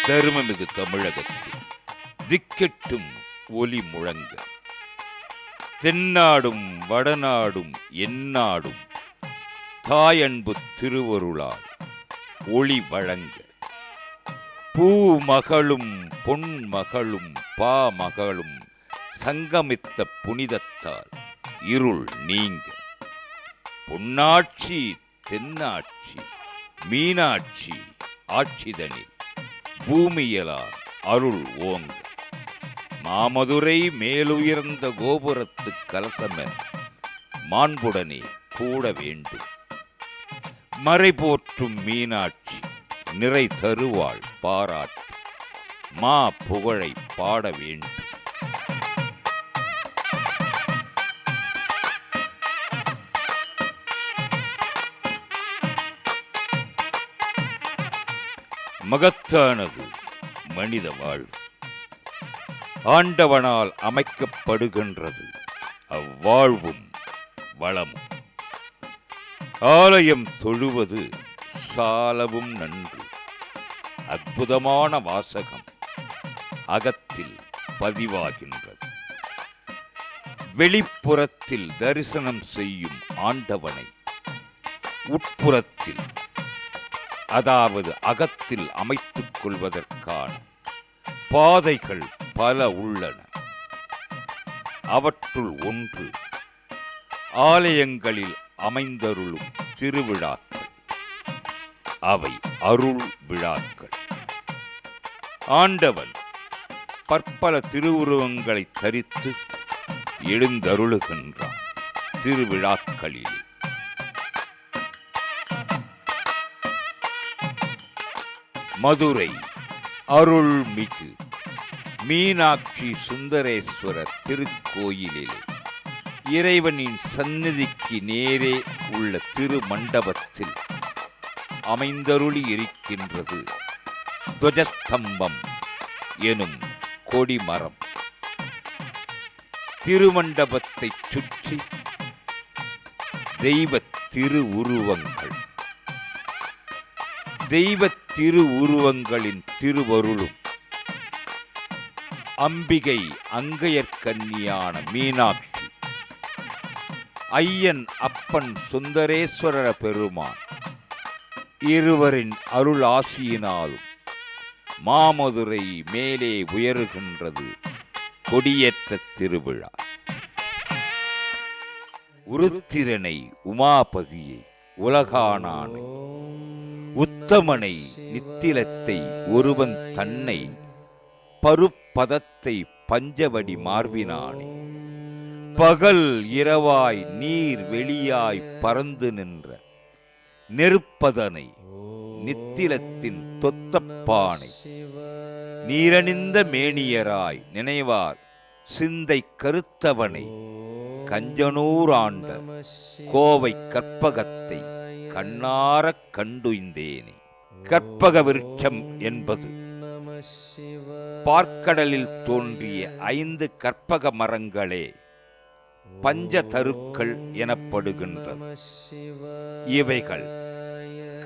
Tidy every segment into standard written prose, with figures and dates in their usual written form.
தருமமிகு தமிழகத்தில் திக்கெட்டும் ஒலி முழங்க, தென்னாடும் வடநாடும் எந்நாடும் தாயன்பு திருவருளால் ஒளி வழங்க, பூமகளும் பொன்மகளும் பாமகளும் சங்கமித்த புனிதத்தால் இருள் நீங்க, பொன்னாட்சி தென்னாட்சி மீனாட்சி ஆட்சிதனில் பூமியலால் அருள் ஓங்க, மாமதுரை மேலுயர்ந்த கோபுரத்து கலசமென மாண்புடனே கூட வேண்டும், மறை போற்றும் மீனாட்சி நிறை தருவாள் பாராட்டு மா புகழை பாட வேண்டும். மகத்தானது மனித வாழ்வு, ஆண்டவனால் அமைக்கப்படுகின்றது அவ்வாழ்வும் வளமும். ஆலயம் தொழுவது சாலவும் நன்று, அற்புதமான வாசகம் அகத்தில் பதிவாகின்றது. வெளிப்புறத்தில் தரிசனம் செய்யும் ஆண்டவனை உட்புறத்தில், அதாவது அகத்தில் அமைத்துக் கொள்வதற்கான பாதைகள் பல உள்ளன. அவற்றுள் ஒன்று ஆலயங்களில் அமைந்தருளும் திருவிழாக்கள். அவை அருள் விழாக்கள். ஆண்டவன் பற்பல திருவுருவங்களை தரித்து எழுந்தருளுகின்றான் திருவிழாக்களில். மதுரை அருள்மிகு மீனாட்சி சுந்தரேஸ்வரர் திருக்கோயிலிலே இறைவனின் சந்நிதிக்கு நேரே உள்ள திருமண்டபத்தில் அமைந்தருளி இருக்கின்றது துவஜஸ்தம்பம் எனும் கொடிமரம். திருமண்டபத்தை சுற்றி தெய்வ திருவுருவங்கள், தெய்வ திருவுருவங்களின் திருவருளும், அம்பிகை அங்கையர்கன்னியான மீனாட்சி, ஐயன் அப்பன் சுந்தரேஸ்வரர பெருமான் இருவரின் அருள் ஆசியினாலும் மாமதுரை மேலே உயருகின்றது கொடியேற்ற திருவிழா. உருத்திரனை உமாபதியை உலகானானை, உத்தமனை நித்திலத்தை ஒருவன் தன்னை, பருப்பதத்தை பஞ்சவடி மார்பினானே, பகல் இரவாய் நீர் வெளியாய் பறந்து நின்ற நெருப்பதனை நித்திலத்தின் தொத்தப்பானை, நீரணிந்த மேனியராய் நினைவார் சிந்தை கருத்தவனை, கஞ்சனூர் ஆண்ட கோவை கற்பகத்தை கண்ணாரக் கண்டுய்ந்தேனே. கற்பக விருட்சம் என்பது பார்க்கடலில் தோன்றிய 5 கற்பக மரங்களே பஞ்சதருக்கள் எனப்படுகின்றது. இவைகள்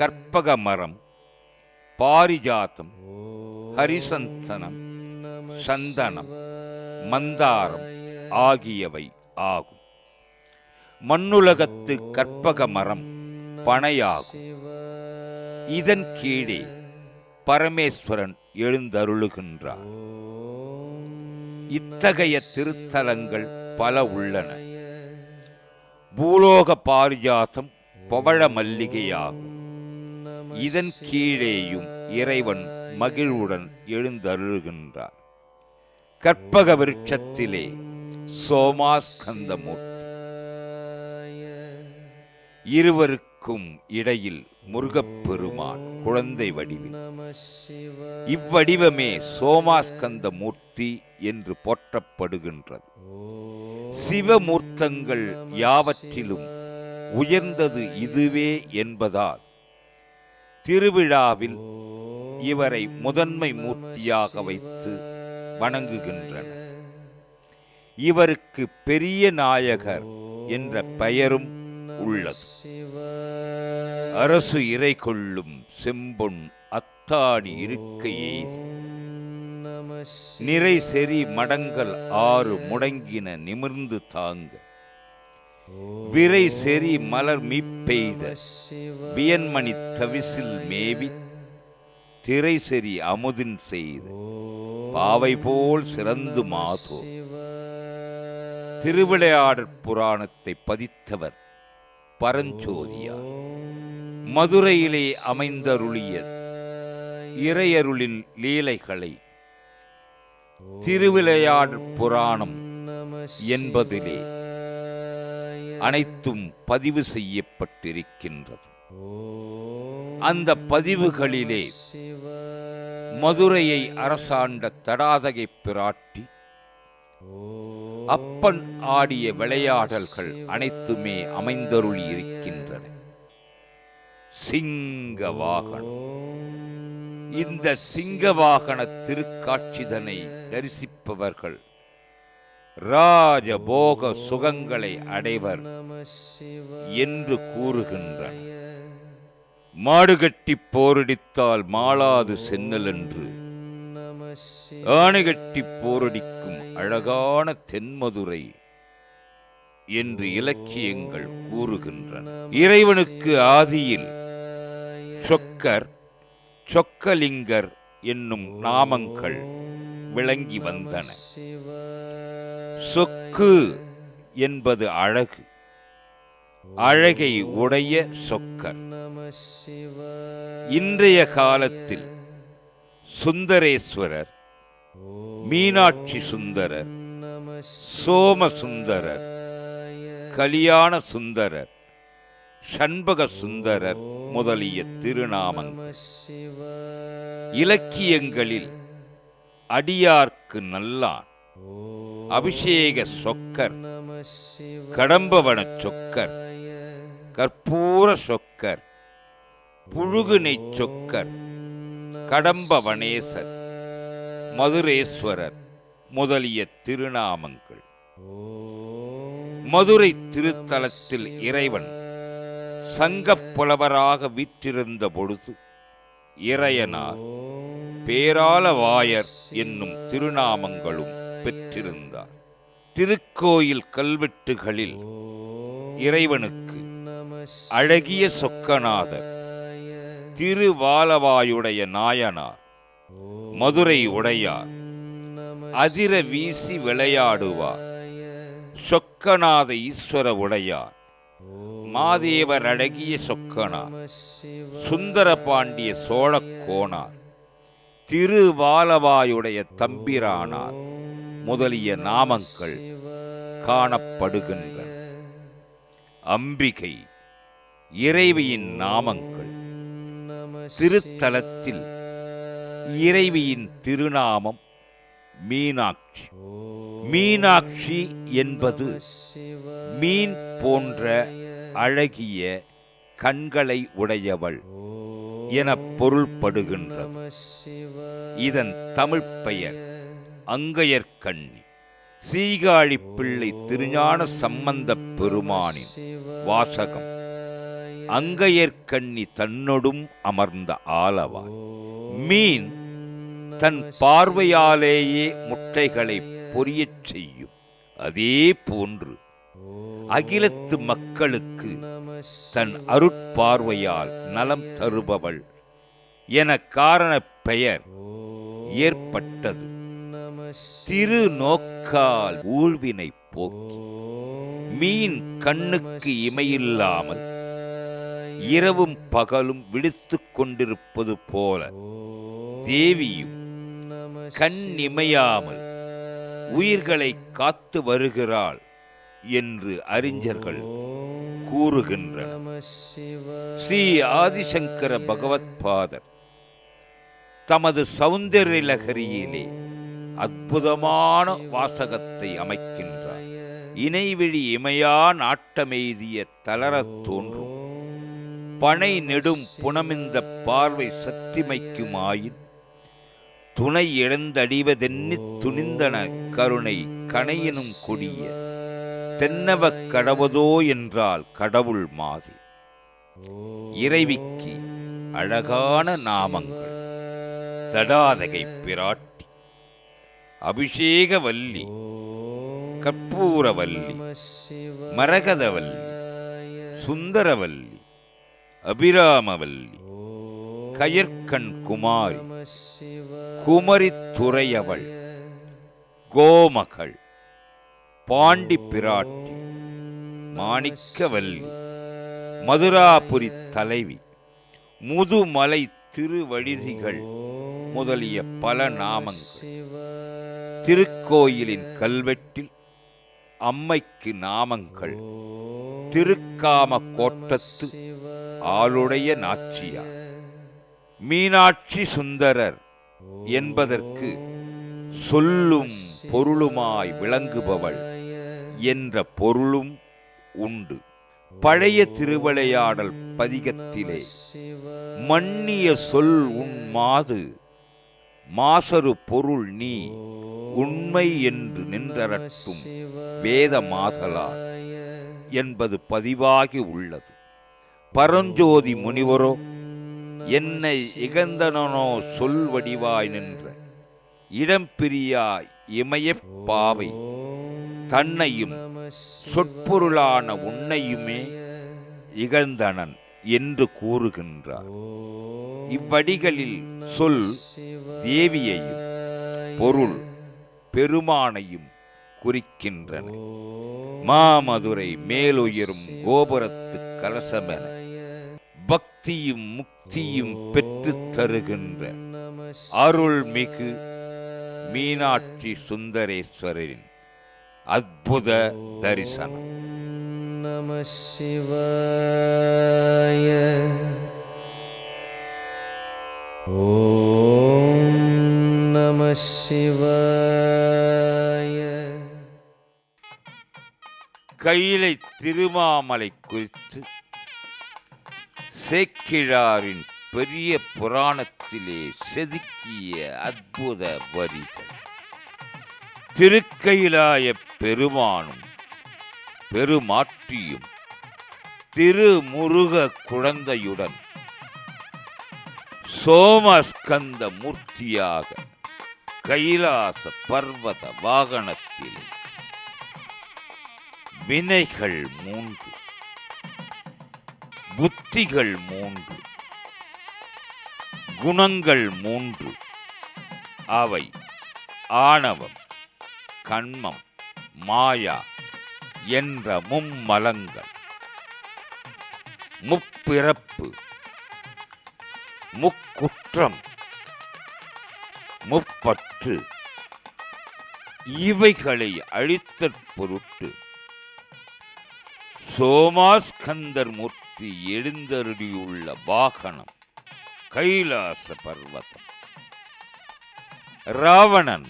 கற்பக மரம், பாரிஜாதம், ஹரிசந்தனம், சந்தனம், மந்தாரம் ஆகியவை ஆகும். மண்ணுலகத்து கற்பக மரம் பனையாகும். இதன் கீழே பரமேஸ்வரன் எழுந்தருளுகின்றார். இத்தகைய திருத்தலங்கள் பல உள்ளன. பூலோக பாரிஜாதம் பவழ மல்லிகையாகும். இதன் கீழேயும் இறைவன் மகிழ்வுடன் எழுந்தருளுகின்றார். கற்பக விருட்சத்திலே சோமாஸ்கந்தமூர்த்தி, இருவருக்கும் இடையில் முருகப்பெருமான் குழந்தை வடிவில். இவ்வடிவமே சோமாஸ்கந்த மூர்த்தி என்று போற்றப்படுகின்றது. சிவமூர்த்தங்கள் யாவற்றிலும் உயர்ந்தது இதுவே என்பதால் திருவிழாவில் இவரை முதன்மை மூர்த்தியாக வைத்து வணங்குகின்றனர். இவருக்கு பெரிய நாயகர் என்ற பெயரும் உள்ளது. அரசு இறை கொள்ளும் செம்பொன் அத்தாடி இருக்கை எய்தி நிறை செறி மடங்கள் 6 முடங்கின நிமிர்ந்து தாங்க, விரை செறி மலர் மீப்பெய்த வியன்மணி தவிசில் மேவி, திரை செறி அமுதின் செய்த பாவை போல் சிறந்து மாதோ. திருவிளையாடற் புராணத்தை பதித்தவர் பரஞ்சோதியார். மதுரையிலே அமைந்தருளிய இறையருளின் லீலைகளை திருவிளையாடற் புராணம் என்பதிலே அனைத்தும் பதிவு செய்யப்பட்டிருக்கின்றது. அந்த பதிவுகளிலே மதுரையை அரசாண்ட தடாதகை பிராட்டி அப்பன் ஆடிய விளையாடல்கள் அனைத்துமே அமைந்தருளி இருக்கின்றன. சிங்க வாகனம், இந்த சிங்கவாகன திருக்காட்சிதனை தரிசிப்பவர்கள் ராஜபோக சுகங்களை அடைவர் என்று கூறுகின்றனர். மாடுகட்டி போரடித்தால் மாளாது சென்னல் என்று ஆணைகட்டி போரடிக்கும் அழகான தென்மதுரை என்று இலக்கியங்கள் கூறுகின்றன. இறைவனுக்கு ஆதியில் சொக்கர், சொக்கலிங்கர் என்னும் நாமங்கள் விளங்கி வந்தன. சொக்கு என்பது அழகு, அழகை உடைய சொக்கர். இன்றைய காலத்தில் சுந்தரேஸ்வரர், மீனாட்சி சுந்தரர், சோமசுந்தரர், கலியாண சுந்தரர், சண்பக சுந்தரர் முதலிய திருநாமங்கள் இலக்கியங்களில் அடியார்க்கு நல்லான், அபிஷேக சொக்கர், கடம்பவன சொக்கர், கற்பூர சொக்கர், புழுகுனை சொக்கர், கடம்பவனேசர், மதுரேஸ்வரர் முதலிய திருநாமங்கள். மதுரை திருத்தலத்தில் இறைவன் சங்கப் புலவராக வீற்றிருந்த பொழுது இறையனார் பேராலவாயர் என்னும் திருநாமங்களும் பெற்றிருந்தார். திருக்கோயில் கல்வெட்டுகளில் இறைவனுக்கு அழகிய சொக்கநாதர், திருவாலவாயுடைய நாயனார், மதுரை உடையார், அதிர வீசி விளையாடுவார், சொக்கநாத ஈஸ்வர உடையார், மாதேவர் அழகிய சொக்கனார், சுந்தர பாண்டிய சோழக்கோனார், திருவாலவாயுடைய தம்பிரானார் முதலிய நாமங்கள் காணப்படுகின்றன. அம்பிகை இறைவியின் நாமங்கள். திருத்தலத்தில் இறைவியின் திருநாமம் மீனாட்சி. மீனாட்சி என்பது மீன் போன்ற அழகிய கண்களை உடையவள் என பொருள்படுகின்றது. இதன் தமிழ் பெயர் அங்கையர்கண்ணி. சீகாழி பிள்ளை திருஞான சம்பந்தப் பெருமானின் வாசகம் அங்கையர்கண்ணி தன்னொடும் அமர்ந்த ஆலவாய். மீன் தன் பார்வையாலேயே முட்டைகளை பொரியச் செய்யும். அதே போன்று அகிலத்து மக்களுக்கு தன் அருட்பார்வையால் நலம் தருபவள் என காரண பெயர் ஏற்பட்டது. திருநோக்கால் ஊழ்வினை போக்கி மீன் கண்ணுக்கு இமையில்லாமல் இரவும் பகலும் விழித்துக் கொண்டிருப்பது போல தேவியும் கண் இமையாமல் உயிர்களை காத்து வருகிறாள் என்று அறிஞர்கள் கூறுகின்றனர். ஸ்ரீ ஆதிசங்கர பகவத்பாதர் தமது சௌந்தர்யலகரியிலே அற்புதமான வாசகத்தை அமைக்கின்றார். இணைவிழி இமையா நாட்டமெய்திய தளரத் தோன்றும் பனை நெடும் புனமிந்த பார்வை சற்றிமைக்குமாயின் துணை இழந்தடிவதென்னித் துணிந்தன கருணை கணையினும் கொடிய தென்னவக் கடவுதோ என்றால் கடவுள் மாதி. இறைவிக்கு அழகான நாமங்கள். தடாதகை பிராட்டி, அபிஷேகவல்லி, கற்பூரவல்லி, மரகதவல்லி, சுந்தரவல்லி, அபிராமவல்லி, கயற்கண் குமாரி, குமரித்துறையவள், கோமகள், பாண்டி பிராட்டி, மாணிக்கவல்லி, மதுராபுரி தலைவி, முதுமலை திருவழிதிகள் முதலிய பல நாமங்கள். திருக்கோயிலின் கல்வெட்டில் அம்மைக்கு நாமங்கள் திருக்காம கோட்டத்து ஆளுடைய நாச்சியார், மீனாட்சி சுந்தரர் என்பதற்கு சொல்லும் பொருளுமாய் விளங்குபவள் என்ற பொருளும் உண்டு. பழைய திருவிளையாடல் பதிகத்திலே மன்னிய சொல் உன் மாது மாசரு பொருள் நீ உண்மை என்று நின்றரட்டும் வேத மாதலார் என்பது பதிவாகி உள்ளது. பரஞ்சோதி முனிவரோ என்னை இகந்தனோ சொல் வடிவாய் நின்ற இடம்பிரியா இமயப் பாவை தன்னையும் சொற்பொருளான உன்னையுமே இகழ்ந்தனன் என்று கூறுகின்றார். இவ்வடிகளில் சொல் தேவியையும் பொருள் பெருமானையும் குறிக்கின்றன. மாமதுரை மேலுயரும் கோபுரத்து கலசமென பக்தியும் முக்தியும் பெற்று தருகின்ற அருள்மிகு மீனாட்சி சுந்தரேஸ்வரரின் அற்புத தரிசனம். நம சிவாய. ஓம் நம சிவாய. கையிலை திருமாமலை குறித்து சேக்கிழாரின் பெரிய புராணத்திலே செதுக்கிய அற்புத வரிகள். திருக்கையிலாய பெருமானும் பெருமாட்டியும் திருமுருக குழந்தையுடன் சோமஸ்கந்த மூர்த்தியாக கைலாச பர்வத வாகனத்தில் வினைகள் 3, புத்திகள் 3, குணங்கள் 3. அவை ஆணவம், கண்மம், மாயா என்ற மும்மலங்கள். முப்பிறப்பு, முக்குற்றம், முப்பற்று இவைகளை அழித்தற் பொருட்டு சோமாஸ்கந்தர் மூர்த்தி எழுந்தருளியுள்ள வாகனம் கைலாச பர்வதம். ராவணன்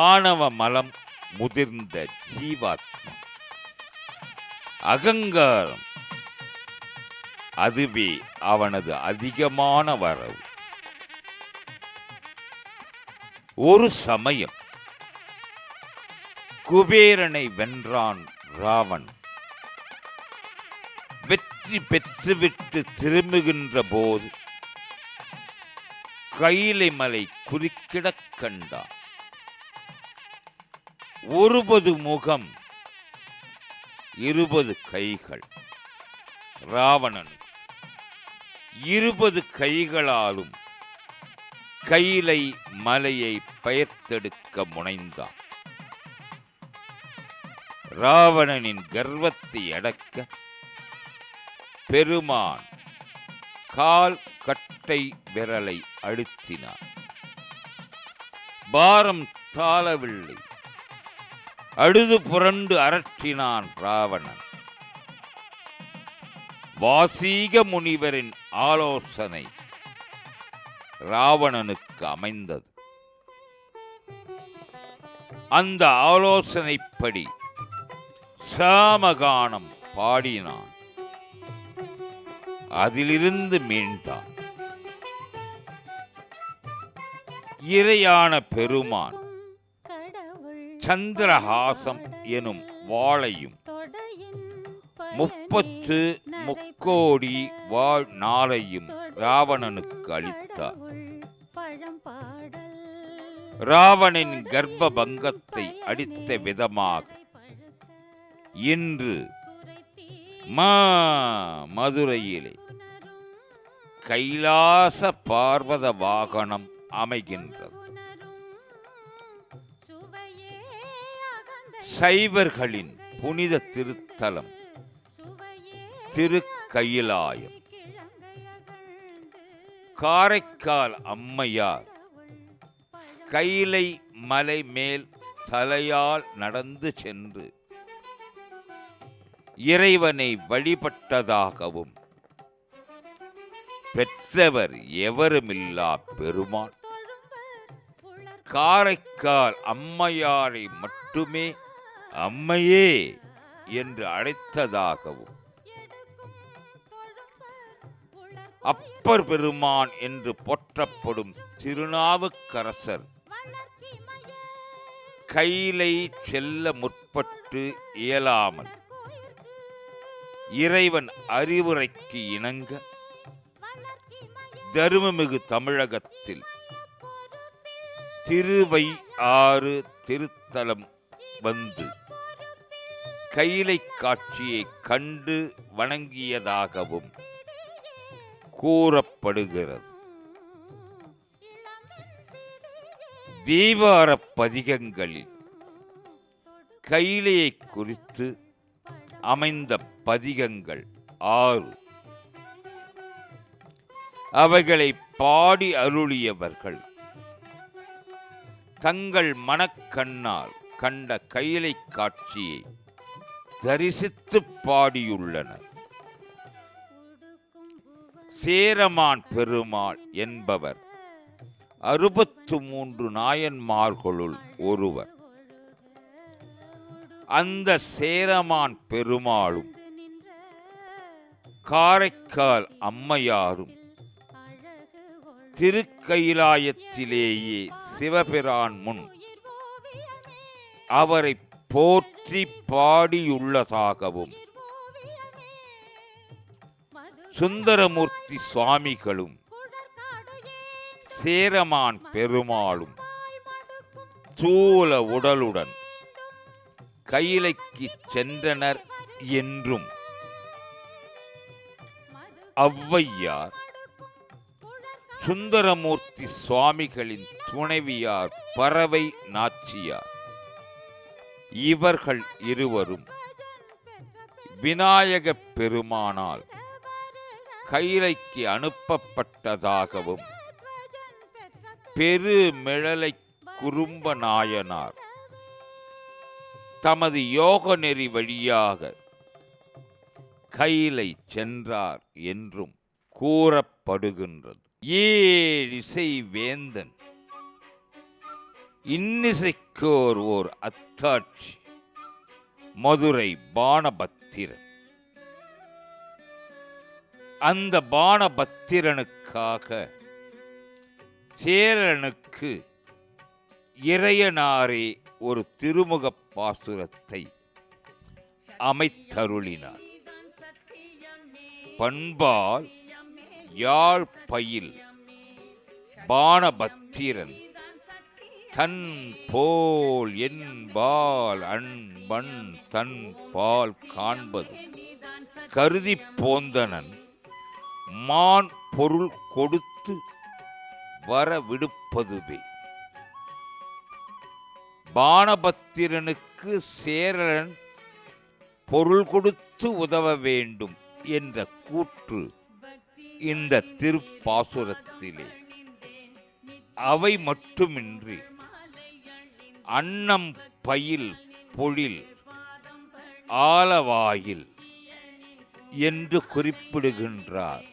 ஆணவ மலம் முதிர்ந்த ஜீவாத்மா. அகங்காரம் அதுவே அவனது அதிகமான வரவு. ஒரு சமயம் குபேரனை வென்றான் ராவன். வெற்றி பெற்றுவிட்டு திரும்புகின்ற போது கைலை மலை குறுக்கிடக் கண்டான். 10 முகம் 20 கைகள். ராவணன் 20 கைகளாலும் கைலை மலையை பெயர்த்தெடுக்க முனைந்தான். ராவணனின் கர்வத்தை அடக்க பெருமான் கால் கட்டை விரலை அழுத்தினார். பாரம் தாளவில்லை. அழுது புரண்டு அரற்றினான் ராவணன். வாசீக முனிவரின் ஆலோசனை ராவணனுக்கு அமைந்தது. அந்த ஆலோசனைப்படி சாமகானம் பாடினான். அதிலிருந்து மீண்டான். இறையான பெருமான் சந்திரஹாசம் எனும் வாளையும் 30 முக்கோடி வாழ் நாளையும் ராவணனுக்கு அளித்தார். ராவணின் கர்ப்ப பங்கத்தை அடித்த விதமாக இன்று மதுரையிலே கைலாச பார்வத வாகனம் அமைகின்றது. சைவர்களின் புனித திருத்தலம் திருக்கயிலாயம். காரைக்கால் அம்மையார் கைலை மலை மேல் தலையால் நடந்து சென்று இறைவனை வழிபட்டதாகவும் பெற்றவர் எவருமில்லா பெருமான் காரைக்கால் அம்மையாரை மட்டுமே அம்மையே என்று அழைத்ததாகவும் அப்பர் பெருமான் என்று போற்றப்படும் திருநாவுக்கரசர் கைலை செல்ல முற்பட்டு இயலாமல் இறைவன் அறிவுரைக்கு இணங்க தருமமிகு தமிழகத்தில் திருவையாறு திருத்தலம் வந்து கைலை காட்சியை கண்டு வணங்கியதாகவும் கூறப்படுகிறது. தீவார பதிகங்களில் கைலையை குறித்து அமைந்த பதிகங்கள் 6. அவைகளை பாடி அருளியவர்கள் தங்கள் மனக்கண்ணால் கண்ட கைலை காட்சியை தரிசித்து பாடியுள்ளனர். சேரமான் பெருமாள் என்பவர் 63 நாயன்மார்களுள் ஒருவர். அந்த சேரமான் பெருமாளும் காரைக்கால் அம்மையாரும் திருக்கயிலாயத்திலேயே சிவபிரான் முன் அவரை போற்றி பாடியுள்ளதாகவும் சுந்தரமூர்த்தி சுவாமிகளும் சேரமான் பெருமாளும் சூல உடலுடன் கையிலைக்கு சென்றனர் என்றும் ஔவையார் சுந்தரமூர்த்தி சுவாமிகளின் துணைவியார் பறவை நாச்சியார் இவர்கள் இருவரும் விநாயக பெருமானால் கைலைக்கு அனுப்பப்பட்டதாகவும் பெருமிழலை குறும்ப நாயனார் தமது யோக நெறி வழியாக கைலை சென்றார் என்றும் கூறப்படுகின்றது. ஏழிசை வேந்தன் இன்னிசைக்கோர் ஓர் அத்தாட்சி மதுரை பாணபத்திரன். அந்த பாணபத்திரனுக்காக சேரனுக்கு இறையனாரே ஒரு திருமுகப் பாசுரத்தை அமைத்தருளினார். பண்பால் யாழ்பயில் பாணபத்திரன் தன் போல் என்பால் அன்பன் தன் பால் காண்பது கருதி போந்தனன் மான் பொருள் கொடுத்து வர விடுப்பதுவே. பாணபத்திரனுக்கு சேரன் பொருள் கொடுத்து உதவ வேண்டும் என்ற கூற்று இந்த திருப்பாசுரத்திலே. அவை மட்டுமின்றி அன்னம் பயில் பொழில் ஆலவாயில் என்று குறிப்பிடுகின்றார்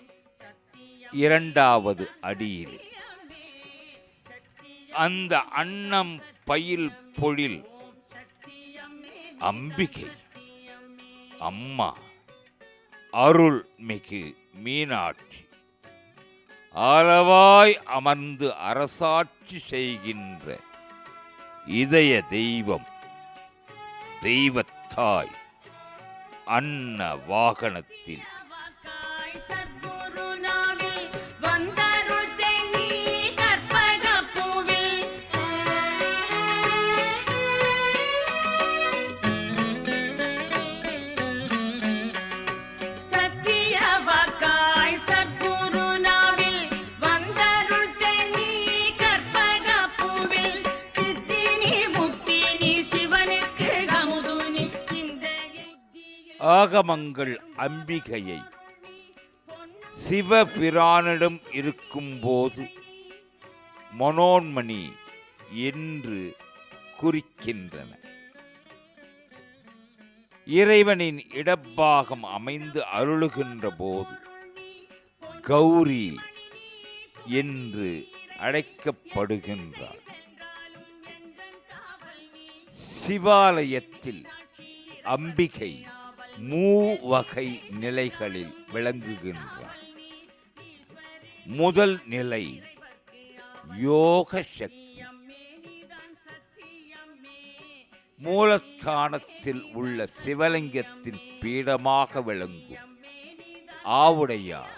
2வது அடியில். அந்த அன்னம் பயில் பொழில் அம்பிகை அம்மா அருள்மிகு மீனாட்சி ஆலவாய் அமர்ந்து அரசாட்சி செய்கின்ற இதய தெய்வம் தெய்வத்தாய் அன்ன வாகனத்தில் ஆகமங்கள் அம்பிகையை சிவபிரானிடம் இருக்கும்போது மனோன்மணி என்று குறிக்கின்றன. இறைவனின் இடப்பாகம் அமைந்து அருளுகின்ற போது கௌரி என்று அழைக்கப்படுகின்றார். சிவாலயத்தில் அம்பிகை மூவகை நிலைகளில் விளங்குகின்றார். முதல் நிலை யோக சக்தி. மூலஸ்தானத்தில் உள்ள சிவலிங்கத்தின் பீடமாக விளங்கும் ஆவுடையார்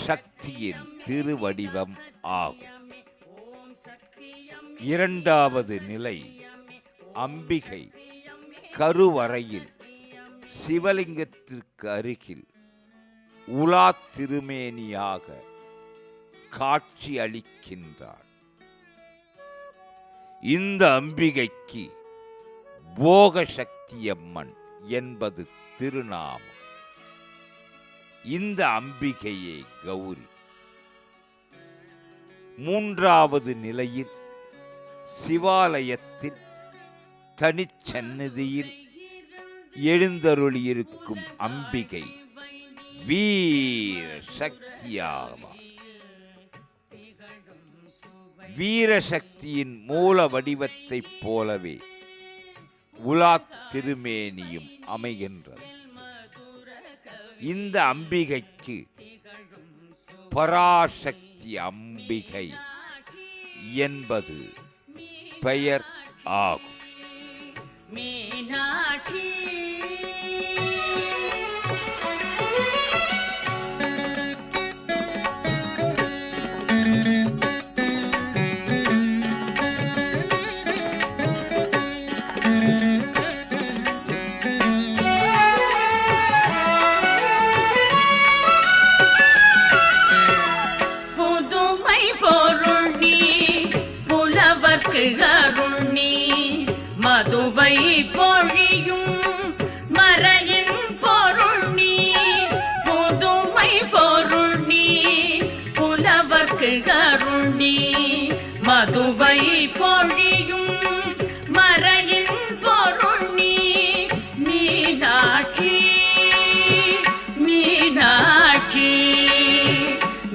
சக்தியின் திருவடிவம் ஆகும். இரண்டாவது நிலை அம்பிகை கருவறையில் சிவலிங்கத்திற்கு அருகில் உலா திருமேனியாக காட்சி அளிக்கின்றார். இந்த அம்பிகைக்கு போகசக்தியம்மன் என்பது திருநாமம். இந்த அம்பிகையே கௌரி. மூன்றாவது நிலையில் சிவாலயத்தில் தனிச்சந்நிதியில் எழுந்தருளியிருக்கும் அம்பிகை வீர சக்தியாவார். வீரசக்தியின் மூல வடிவத்தைப் போலவே உலா திருமேனியும் அமைகின்றது. இந்த அம்பிகைக்கு பராசக்தி அம்பிகை என்பது பெயர் ஆகும். மீனாட்சி மதுவை பொழியும் மறையின் பொருள் நீ, புதுமை பொருள் நீ, புலவர்க்கு அருள் நீ. மதுவை பொழியும் மறையின் பொருள் நீ. மீனாட்சி மீனாட்சி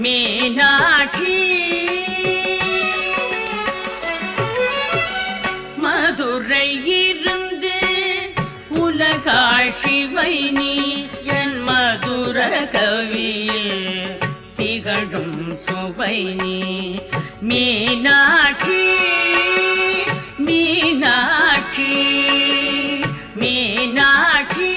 மீனாட்சி. மதுரை இருந்து உலகாள் சிவை நீ, என் மதுர கவியில் திகழும் சுவை நீ. மீனாட்சி மீனாட்சி மீனாட்சி.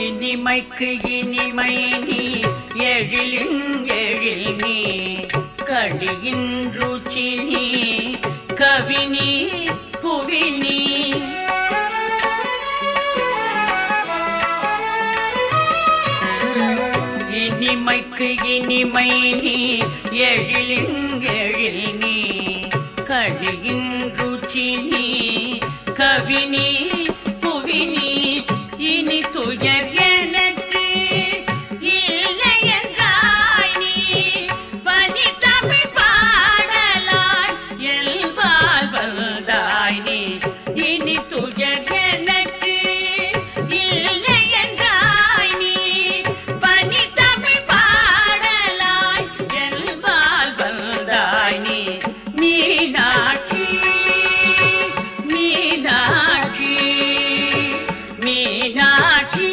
இனிமைக்கு இனிமை நீ, எழிலின் எழில் நீ, கடியின் ருச்சி நீ, கவினி புவினி. இனிமைக்கு இனிமை நீ, எழிலின் எழில் நீ, கடியின் ருச்சி நீ, கவினி புவினி. இனி துயர் எனக்கு இல்லை என்றாய் நீ, பனி தமிழ் பாடலாய் எல்வால் வந்தாய் நீ. இனி துயர் எனக்கு இல்லை என்றாய் நீ, பனி தமிழ் பாடலாய் எல்வால் வந்தாய் நீ. மீனாட்சி மீனாட்சி மீனாட்சி.